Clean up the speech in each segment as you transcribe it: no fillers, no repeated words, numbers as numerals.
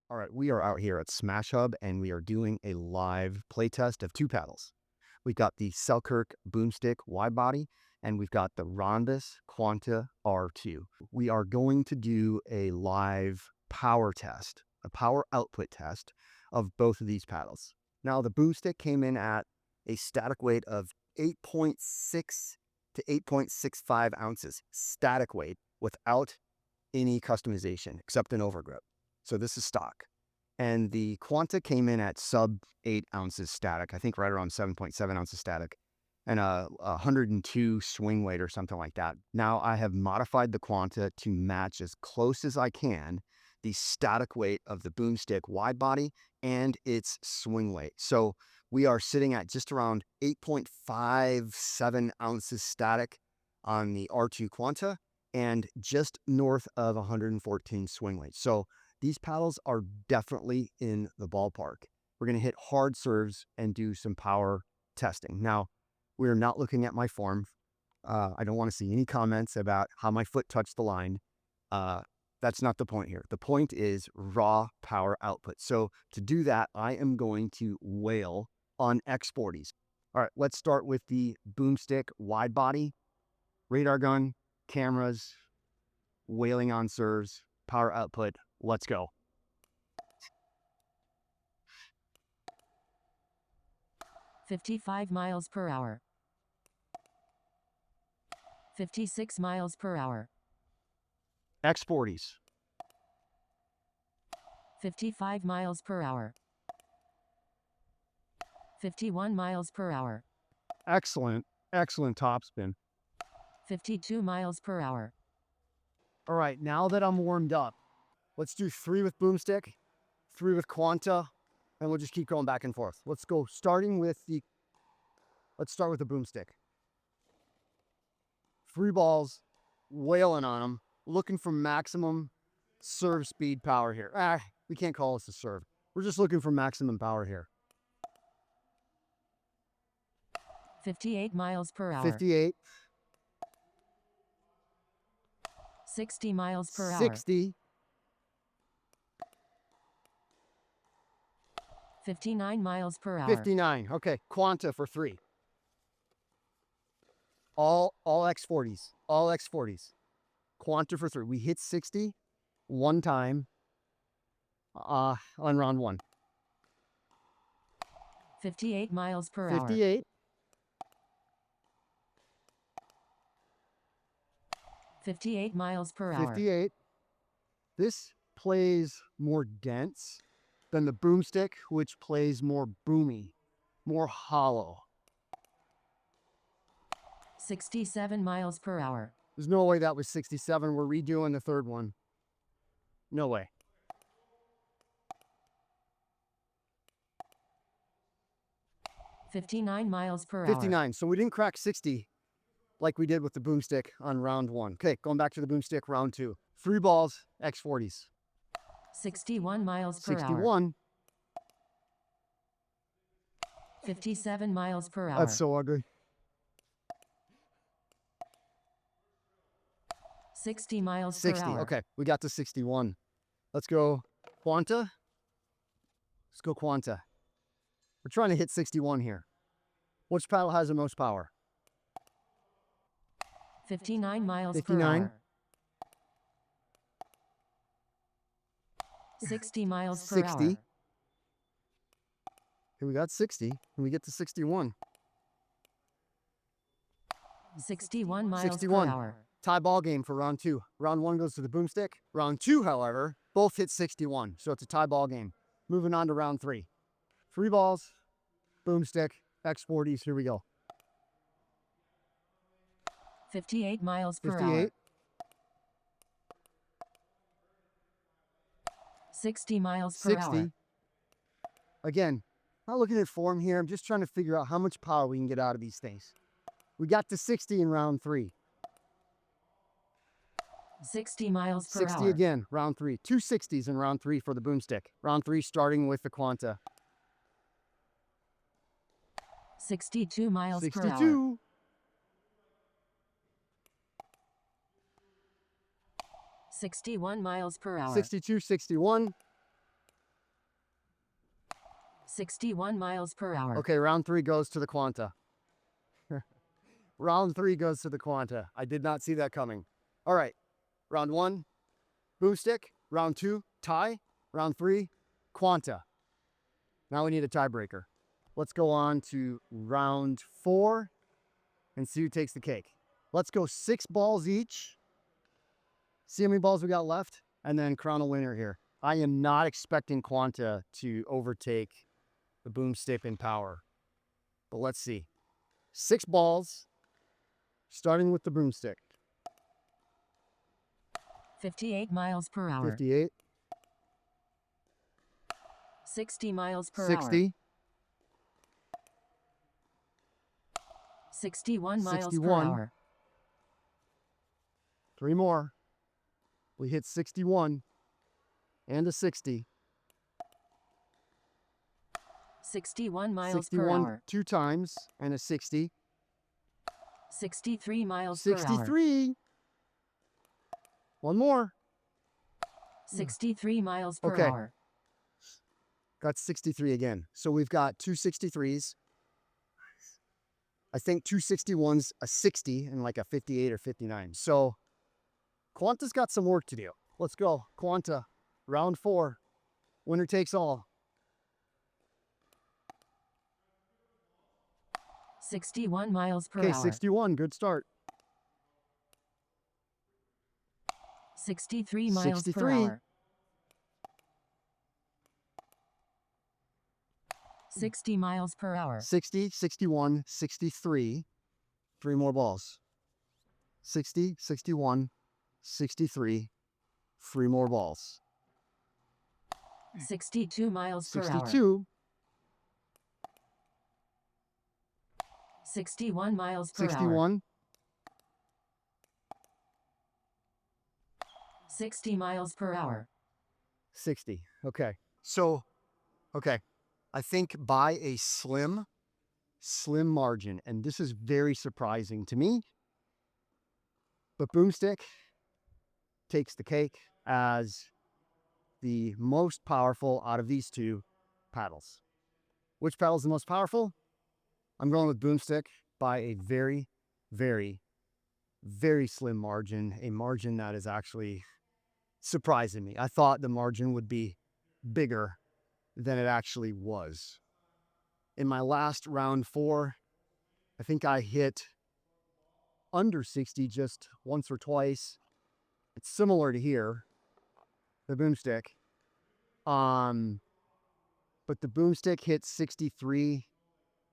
All right, we are out here at Smash Hub and we are doing a live playtest of two paddles. We've got the Selkirk Boomstik Widebody and we've got the Ronbus Quanta R2. We are going to do a live power test, a power output test of both of these paddles. Now, the Boomstik came in at a static weight of 8.6 to 8.65 ounces static weight without any customization except an overgrip. So this is stock. And the Quanta came in at sub 8 ounces static, I think right around 7.7 ounces static, and a 102 swing weight or something like that. Now I have modified the Quanta to match as close as I can the static weight of the Boomstik Widebody and its swing weight. So we are sitting at just around 8.57 ounces static on the R2 Quanta and just north of 114 swing weight. So these paddles are definitely in the ballpark. We're going to hit hard serves and do some power testing. Now, we're not looking at my form. I don't want to see any comments about how my foot touched the line. That's not the point here. The point is raw power output. So to do that, I am going to whale on X40s. All right, let's start with the Boomstik Widebody. Radar gun, cameras, whaling on serves, power output. Let's go. $55 miles per hour. 56 miles per hour. X40s. 55 miles per hour. 51 miles per hour. Excellent, excellent topspin. 52 miles per hour. All right, now that I'm warmed up, let's do 3 with Boomstik, 3 with Quanta, and we'll just keep going back and forth. Let's go, let's start with the Boomstik. 3 balls, whaling on them, looking for maximum serve speed power here. We can't call this a serve. We're just looking for maximum power here. 58 miles per hour. 58. 60 miles per hour. 60. 59 miles per hour. 59. Okay, Quanta for 3. All X40s. All X40s. Quanta for 3. We hit 60 one time on round 1. 58 miles per hour. 58. 58 miles per hour. 58. This plays more dense than the Boomstik, which plays more boomy, more hollow. 67 miles per hour. There's no way that was 67. We're redoing the third one. No way. 59 miles per hour. 59. So we didn't crack 60 like we did with the Boomstik on round 1. Okay, going back to the Boomstik round 2. 3 balls, X40s. 61 miles per hour. 61. 57 miles per hour. That's so ugly. 60 miles 60. per hour. Okay, we got to 61. Let's go Quanta. Let's go Quanta. We're trying to hit 61 here. Which paddle has the most power? 59 miles 59. per hour. 60 miles per 60. hour. Okay, we got 60, and we get to 61. 61 miles 61. per hour. Tie ball game for round 2. Round 1 goes to the Boomstik. Round 2, however, both hit 61, so it's a tie ball game. Moving on to round 3. 3 balls, Boomstik, X40s, here we go. 58 miles per 58. hour. 60 miles per 60. hour. Again, not looking at form here. I'm just trying to figure out how much power we can get out of these things. We got to 60 in round 3. 60 miles per 60 hour. again, round 3. 2 60s in round 3 for the Boomstik. Round 3 starting with the Quanta. 62 miles per hour. 62. 61 miles per hour. 62, 61. 61 miles per hour. Okay, round 3 goes to the Quanta. Round 3 goes to the Quanta. I did not see that coming. All right, round 1, Boomstick. Round 2, tie. Round 3, Quanta. Now we need a tiebreaker. Let's go on to round 4 and see who takes the cake. Let's go 6 balls each. See how many balls we got left, and then crown a winner here. I am not expecting Quanta to overtake the Boomstick in power, but let's see. 6 balls, starting with the Boomstick. 58 miles per hour. 58. 60 miles per 60. hour. 61 miles 61. per hour. 3 more. We hit 61 and a 60. 61 miles 61 per hour. 2 times and a 60. 63 miles per hour. 63. One more. 63 miles per Okay. hour. Got 63 again. So we've got 2 63s. I think 2 61s, a 60, and like a 58 or 59. So Quanta's got some work to do. Let's go. Quanta, round 4. Winner takes all. 61 miles per Okay, hour. 61. Good start. 63 miles 63. per hour. 60 miles per hour. 60, 61, 63. 3 more balls. 60, 61, 63. 3 more balls. 62 miles per hour. 62. 61 miles per hour. 61. 60 miles per hour. 60. Okay. So, okay. I think by a slim margin, and this is very surprising to me, but Boomstick takes the cake as the most powerful out of these 2 paddles. Which paddle is the most powerful? I'm going with Boomstick by a very, very, very slim margin, a margin that is actually surprising me. I thought the margin would be bigger than it actually was. In my last round 4, I think I hit under 60 just once or twice. It's similar to here, the Boomstick. But the Boomstick hit 63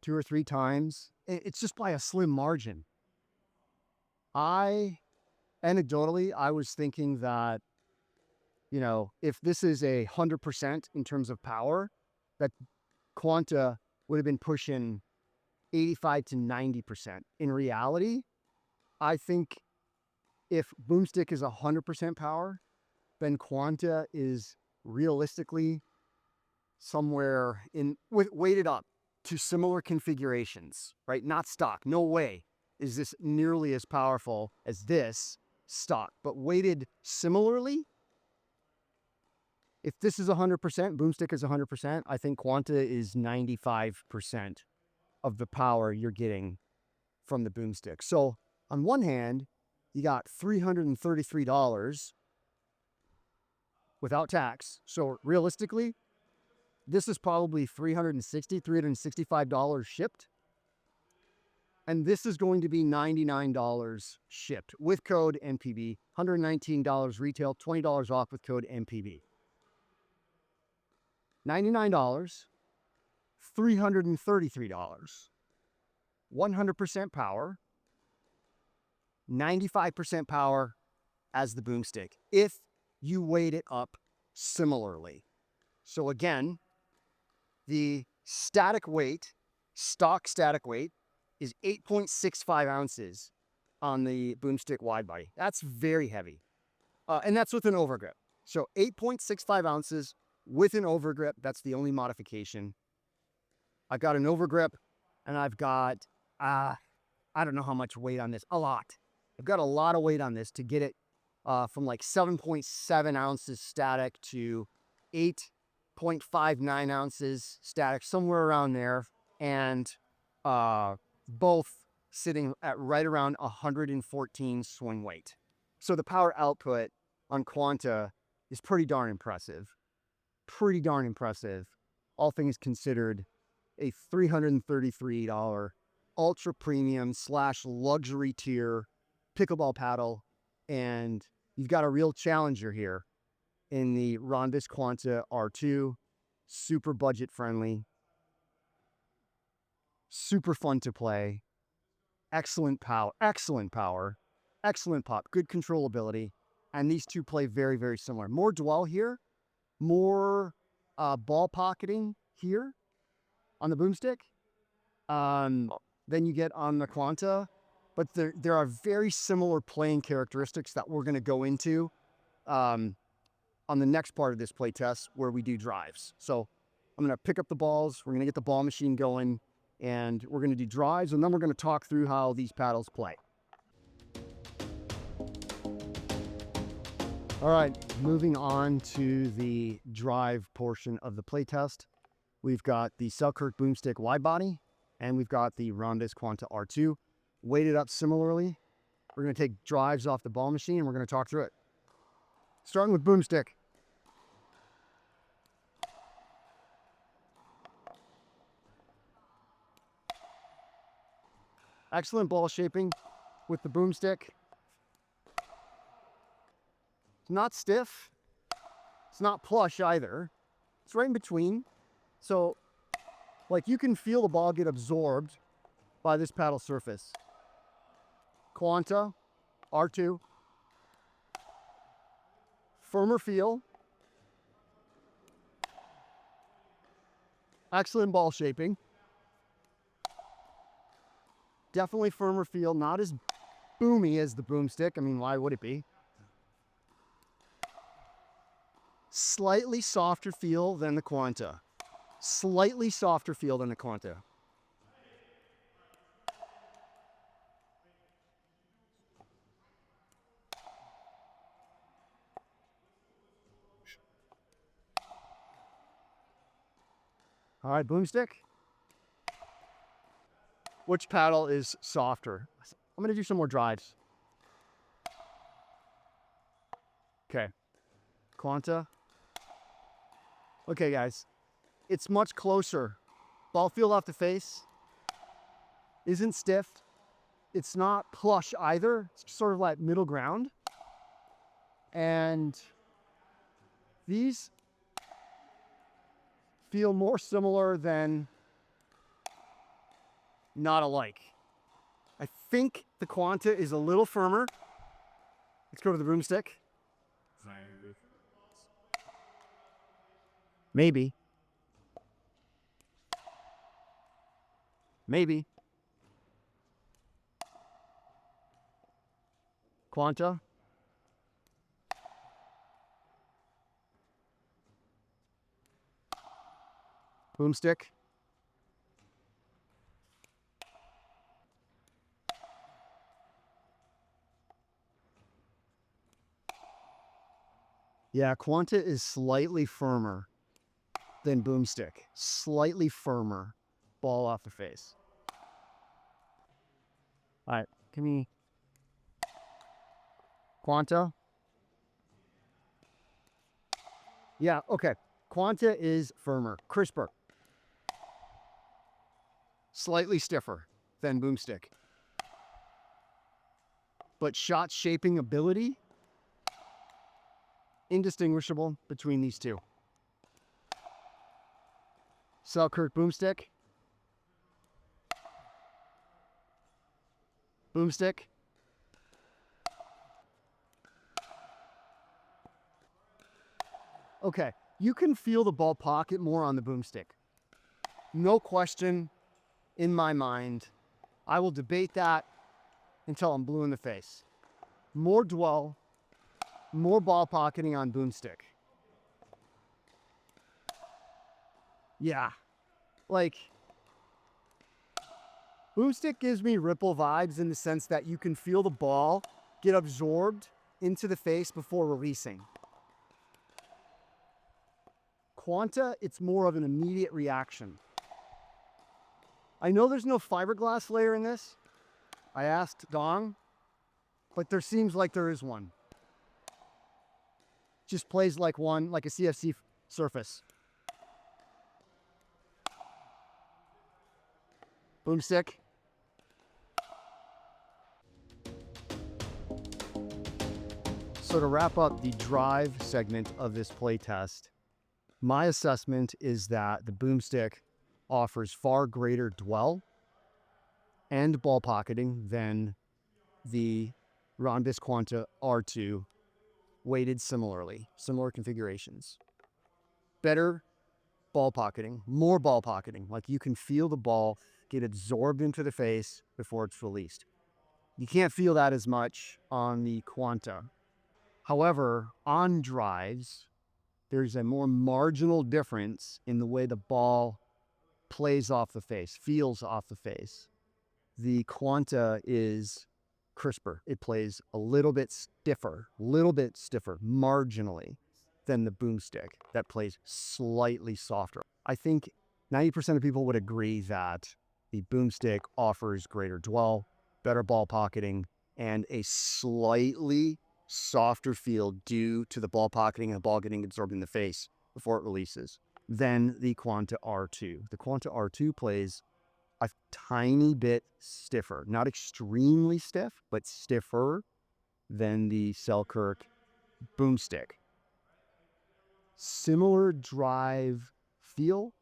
2 or 3 times. It's just by a slim margin. Anecdotally, I was thinking that, you know, if this is 100% in terms of power, that Quanta would have been pushing 85 to 90%. In reality, I think if Boomstick is 100% power, then Quanta is realistically somewhere weighted up to similar configurations, right? Not stock. No way is this nearly as powerful as this stock, but weighted similarly. If this is 100%, Boomstick is 100%, I think Quanta is 95% of the power you're getting from the Boomstick. So on one hand, you got $333 without tax. So realistically, this is probably $365 shipped. And this is going to be $99 shipped with code MPB, $119 retail, $20 off with code MPB. $99, $333, 100% power, 95% power as the Boomstick, if you weight it up similarly. So again, the static weight, stock static weight, is 8.65 ounces on the Boomstick Widebody. That's very heavy. And that's with an overgrip. So 8.65 ounces with an overgrip. That's the only modification. I've got an overgrip, and I've got, I don't know how much weight on this. A lot. I've got a lot of weight on this to get it from like 7.7 ounces static to 8 0.59 ounces static, somewhere around there, and both sitting at right around 114 swing weight. So the power output on Quanta is pretty darn impressive. Pretty darn impressive. All things considered, a $333 ultra premium / luxury tier pickleball paddle, and you've got a real challenger here in the Ronbus Quanta R2. Super budget friendly, super fun to play, excellent power, excellent pop, good controllability, and these two play very, very similar. More dwell here, more ball pocketing here on the Boomstik than you get on the Quanta, but there are very similar playing characteristics that we're going to go into on the next part of this play test where we do drives. So I'm going to pick up the balls, we're going to get the ball machine going, and we're going to do drives, and then we're going to talk through how these paddles play. All right, moving on to the drive portion of the play test. We've got the Selkirk Boomstik Widebody, and we've got the Ronbus Quanta R2. Weighted up similarly. We're going to take drives off the ball machine, and we're going to talk through it. Starting with Boomstik. Excellent ball shaping with the Boomstik. It's not stiff. It's not plush either. It's right in between. So, like, you can feel the ball get absorbed by this paddle surface. Quanta R2. Firmer feel. Excellent ball shaping. Definitely firmer feel, not as boomy as the Boomstik. I mean, why would it be? Slightly softer feel than the Quanta. Slightly softer feel than the Quanta. All right, Boomstik. Which paddle is softer? I'm going to do some more drives. Okay. Quanta. Okay, guys. It's much closer. Ball feel off the face. Isn't stiff. It's not plush either. It's sort of like middle ground. And these feel more similar than not alike. I think the Quanta is a little firmer. Let's go to the Boomstik. Maybe. Maybe. Quanta. Boomstik. Yeah, Quanta is slightly firmer than Boomstik. Slightly firmer. Ball off the face. All right, give me Quanta. Yeah, okay. Quanta is firmer, crisper. Slightly stiffer than Boomstik. But shot shaping ability, indistinguishable between these two. Selkirk Boomstik. Boomstik. Okay, you can feel the ball pocket more on the Boomstik. No question in my mind. I will debate that until I'm blue in the face. More dwell, more ball pocketing on Boomstik. Yeah, like, Boomstik gives me Ripple vibes in the sense that you can feel the ball get absorbed into the face before releasing. Quanta, it's more of an immediate reaction. I know there's no fiberglass layer in this. I asked Dong, but there seems like there is one. Just plays like one, like a CFC surface. Boomstick. So to wrap up the drive segment of this playtest, my assessment is that the Boomstick offers far greater dwell and ball pocketing than the Ronbus Quanta R2, weighted similarly, similar configurations. Better ball pocketing, more ball pocketing, like you can feel the ball get absorbed into the face before it's released. You can't feel that as much on the Quanta. However, on drives, there's a more marginal difference in the way the ball plays off the face, feels off the face. The Quanta is crisper. It plays a little bit stiffer, marginally, than the Boomstick that plays slightly softer. I think 90% of people would agree that the Boomstick offers greater dwell, better ball pocketing, and a slightly softer feel due to the ball pocketing and the ball getting absorbed in the face before it releases than the Quanta R2. The Quanta R2 plays a tiny bit stiffer, not extremely stiff, but stiffer than the Selkirk Boomstick. Similar drive feel,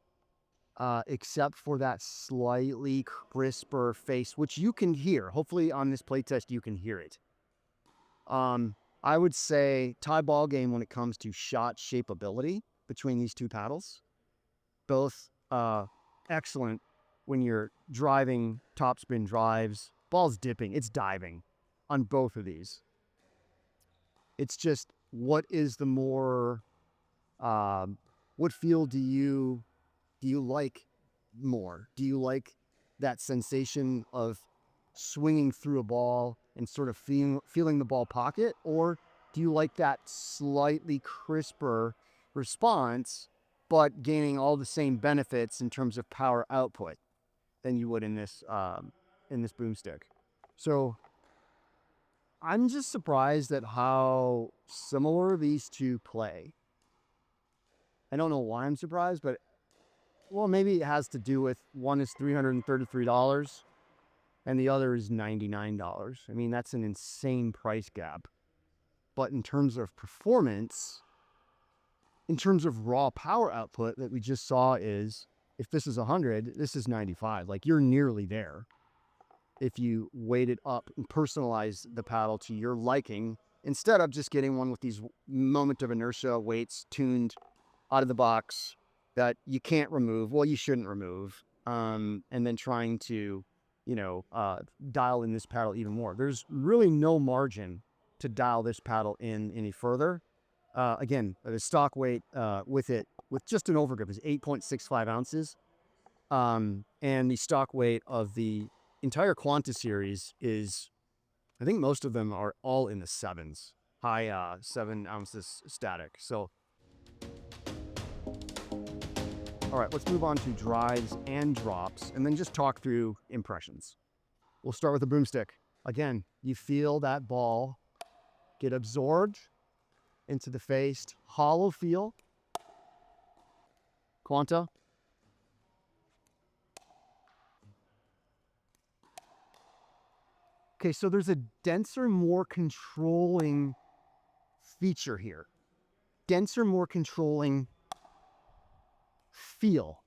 except for that slightly crisper face, which you can hear. Hopefully on this playtest, you can hear it. I would say tie ball game when it comes to shot shapeability between these two paddles. Both excellent when you're driving topspin drives. Ball's dipping, it's diving on both of these. It's just, what is the more, what feel do you like more? Do you like that sensation of swinging through a ball and sort of feeling the ball pocket? Or do you like that slightly crisper response, but gaining all the same benefits in terms of power output than you would in this Boomstick? So I'm just surprised at how similar these two play. I don't know why I'm surprised, but well, maybe it has to do with one is $333 and the other is $99. I mean, that's an insane price gap. But in terms of performance, in terms of raw power output that we just saw, is if this is 100, this is 95. Like, you're nearly there if you weight it up and personalize the paddle to your liking, instead of just getting one with these moment of inertia weights tuned out of the box that you can't remove. Well, you shouldn't remove. And then trying to, dial in this paddle even more. There's really no margin to dial this paddle in any further. Again, the stock weight with just an overgrip is 8.65 ounces. And the stock weight of the entire Quanta series is, I think most of them are all in the sevens, high 7 ounces static. So, all right, let's move on to drives and drops and then just talk through impressions. We'll start with the Boomstick. Again, you feel that ball get absorbed into the face, hollow feel. Quanta. Okay, so there's a denser, more controlling feature here. Denser, more controlling feel.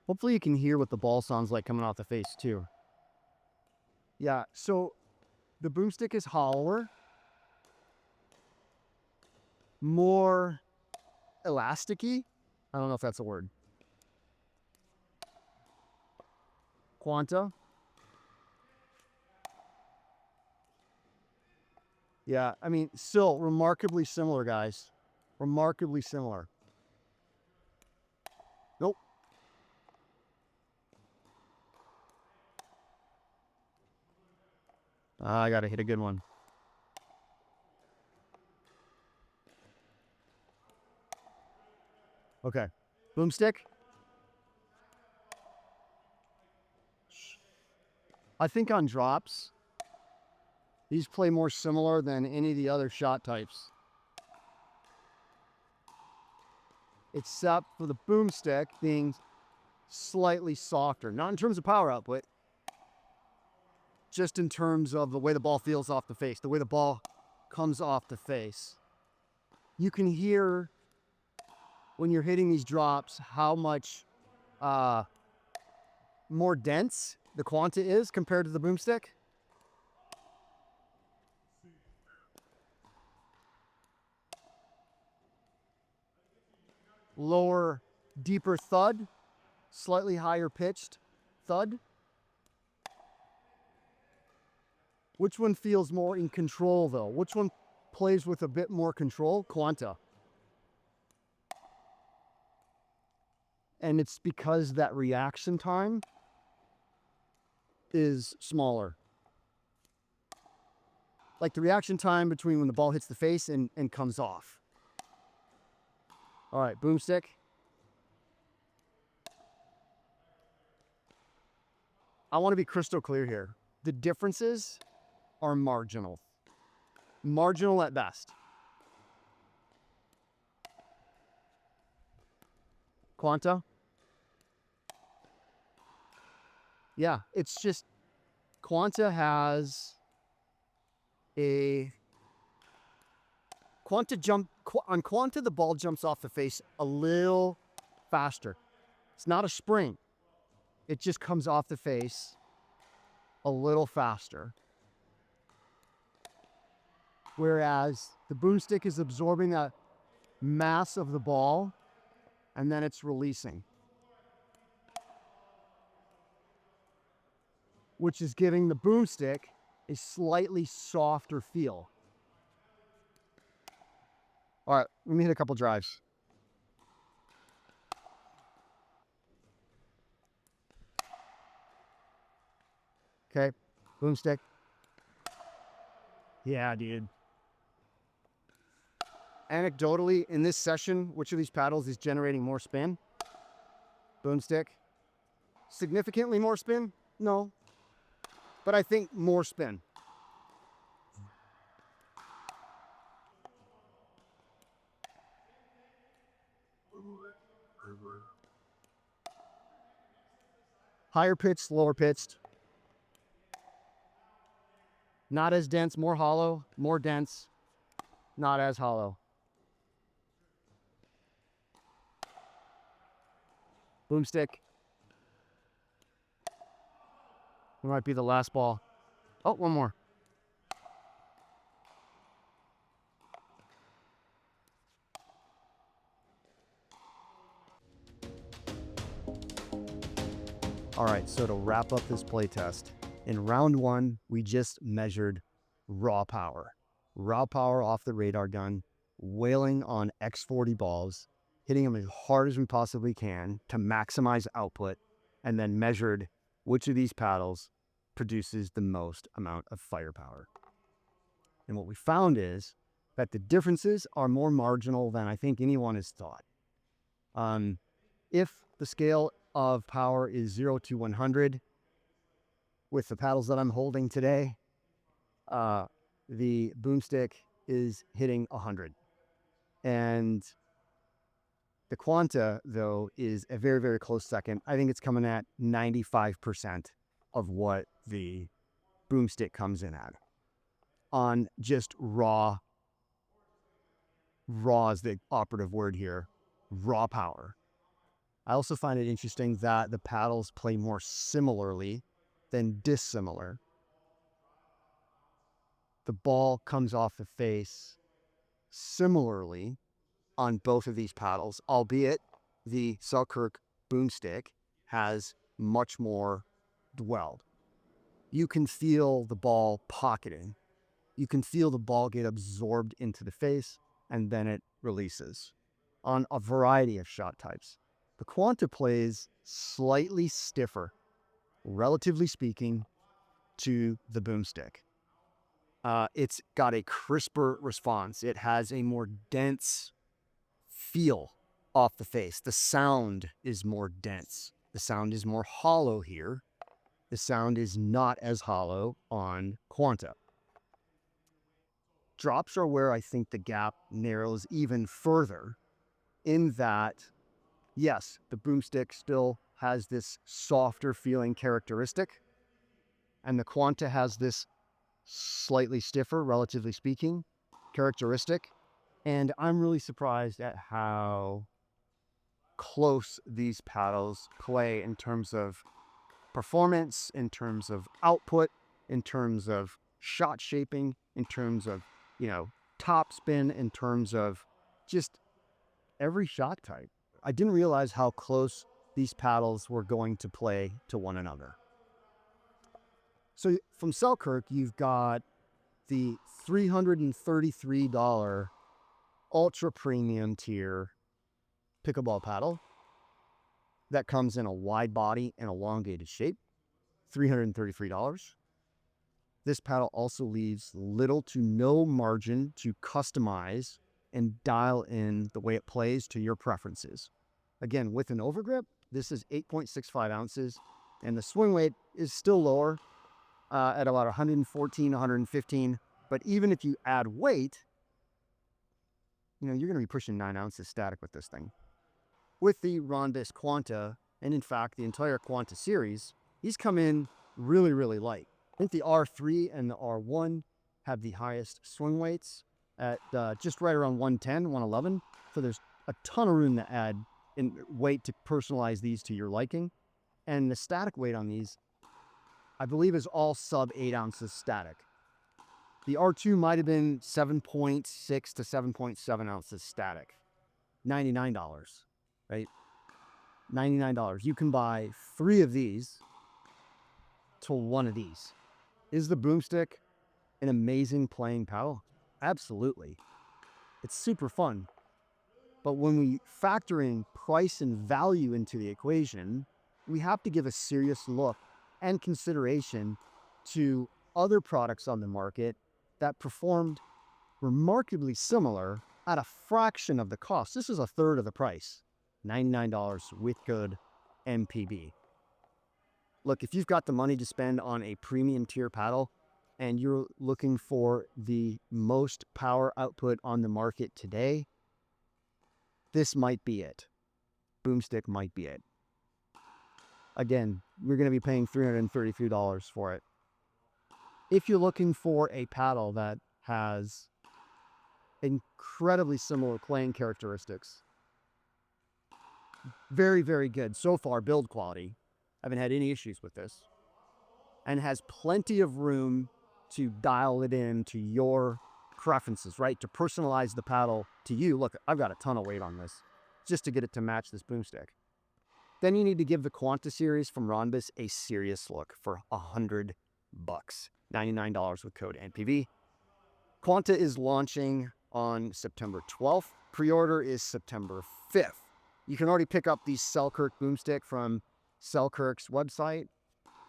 Hopefully you can hear what the ball sounds like coming off the face too. Yeah, so the Boomstick is hollower, more elasticy. I don't know if that's a word. Quanta. Yeah, I mean, still remarkably similar, guys. Remarkably similar. Nope. I gotta hit a good one. Okay. Boomstick. I think on drops, these play more similar than any of the other shot types. Except for the boomstick being slightly softer. Not in terms of power output, just in terms of the way the ball feels off the face, the way the ball comes off the face. You can hear when you're hitting these drops how much more dense the Quanta is compared to the boomstick. Lower, deeper thud, slightly higher pitched thud. Which one feels more in control though? Which one plays with a bit more control? Quanta. And it's because that reaction time is smaller. Like the reaction time between when the ball hits the face and comes off. All right, boomstick. I want to be crystal clear here. The differences are marginal. Marginal at best. Quanta. Yeah, it's just Quanta has a Quanta jump on Quanta. The ball jumps off the face a little faster. It's not a spring. It just comes off the face a little faster. Whereas the boomstick is absorbing that mass of the ball and then it's releasing, which is giving the boomstick a slightly softer feel. All right, let me hit a couple drives. Okay, boomstick. Yeah, dude. Anecdotally, in this session, which of these paddles is generating more spin? Boomstick. Significantly more spin? No. But I think more spin. Higher pitched, lower pitched. Not as dense, more hollow, more dense, not as hollow. Boomstick. It might be the last ball. Oh, one more. All right, so to wrap up this playtest, in round one, we just measured raw power. Raw power off the radar gun, whaling on X40 balls, hitting them as hard as we possibly can to maximize output, and then measured which of these paddles produces the most amount of firepower. And what we found is that the differences are more marginal than I think anyone has thought. If the scale of power is 0 to 100, with the paddles that I'm holding today, the boomstick is hitting 100. And the Quanta, though, is a very, very close second. I think it's coming at 95% of what the boomstick comes in at on just raw is the operative word here, raw power. I also find it interesting that the paddles play more similarly than dissimilar. The ball comes off the face similarly on both of these paddles, albeit the Selkirk Boomstick has much more dwelled. You can feel the ball pocketing. You can feel the ball get absorbed into the face and then it releases on a variety of shot types. The Quanta plays slightly stiffer, relatively speaking, to the boomstick. It's got a crisper response. It has a more dense feel off the face. The sound is more dense. The sound is more hollow here. The sound is not as hollow on Quanta. Drops are where I think the gap narrows even further, in that, yes, the boomstick still has this softer feeling characteristic, and the Quanta has this slightly stiffer, relatively speaking, characteristic. And I'm really surprised at how close these paddles play in terms of performance, in terms of output, in terms of shot shaping, in terms of, top spin, in terms of just every shot type. I didn't realize how close these paddles were going to play to one another. So from Selkirk, you've got the $333 ultra premium tier pickleball paddle that comes in a wide body and elongated shape, $333. This paddle also leaves little to no margin to customize and dial in the way it plays to your preferences. Again, with an overgrip, this is 8.65 ounces, and the swing weight is still lower at about 114, 115. But even if you add weight, you're going to be pushing 9 ounces static with this thing. With the Ronbus Quanta, and in fact, the entire Quanta series, these come in really, really light. I think the R3 and the R1 have the highest swing weights at just right around 110, 111. So there's a ton of room to add in weight to personalize these to your liking. And the static weight on these, I believe, is all sub 8 ounces static. The R2 might have been 7.6 to 7.7 ounces static. $99, right? $99. You can buy 3 of these to 1 of these. Is the boomstick an amazing playing paddle? Absolutely. It's super fun. But when we factor in price and value into the equation, we have to give a serious look and consideration to other products on the market that performed remarkably similar at a fraction of the cost. This is a third of the price, $99 with code MPB. Look, if you've got the money to spend on a premium tier paddle and you're looking for the most power output on the market today, this might be it. Boomstick might be it. Again, we're going to be paying $333 for it. If you're looking for a paddle that has incredibly similar playing characteristics, very, very good so far build quality, haven't had any issues with this, and has plenty of room to dial it in to your preferences, right? To personalize the paddle to you. Look, I've got a ton of weight on this just to get it to match this boomstick. Then you need to give the Quanta series from Ronbus a serious look for $100, $99 with code NPV. Quanta is launching on September 12th. Pre-order is September 5th. You can already pick up the Selkirk Boomstick from Selkirk's website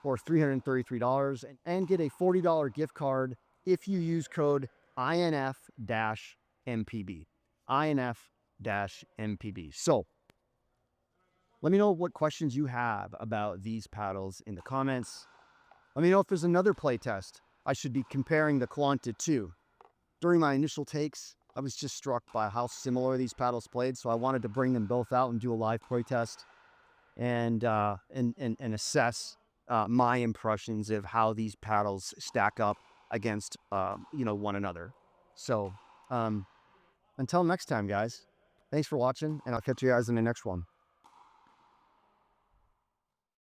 for $333 and get a $40 gift card if you use code INF-MPB. INF-MPB. So let me know what questions you have about these paddles in the comments. Let me know if there's another playtest I should be comparing the Quanta to. During my initial takes, I was just struck by how similar these paddles played, so I wanted to bring them both out and do a live playtest and assess my impressions of how these paddles stack up against one another. So until next time, guys, thanks for watching, and I'll catch you guys in the next one.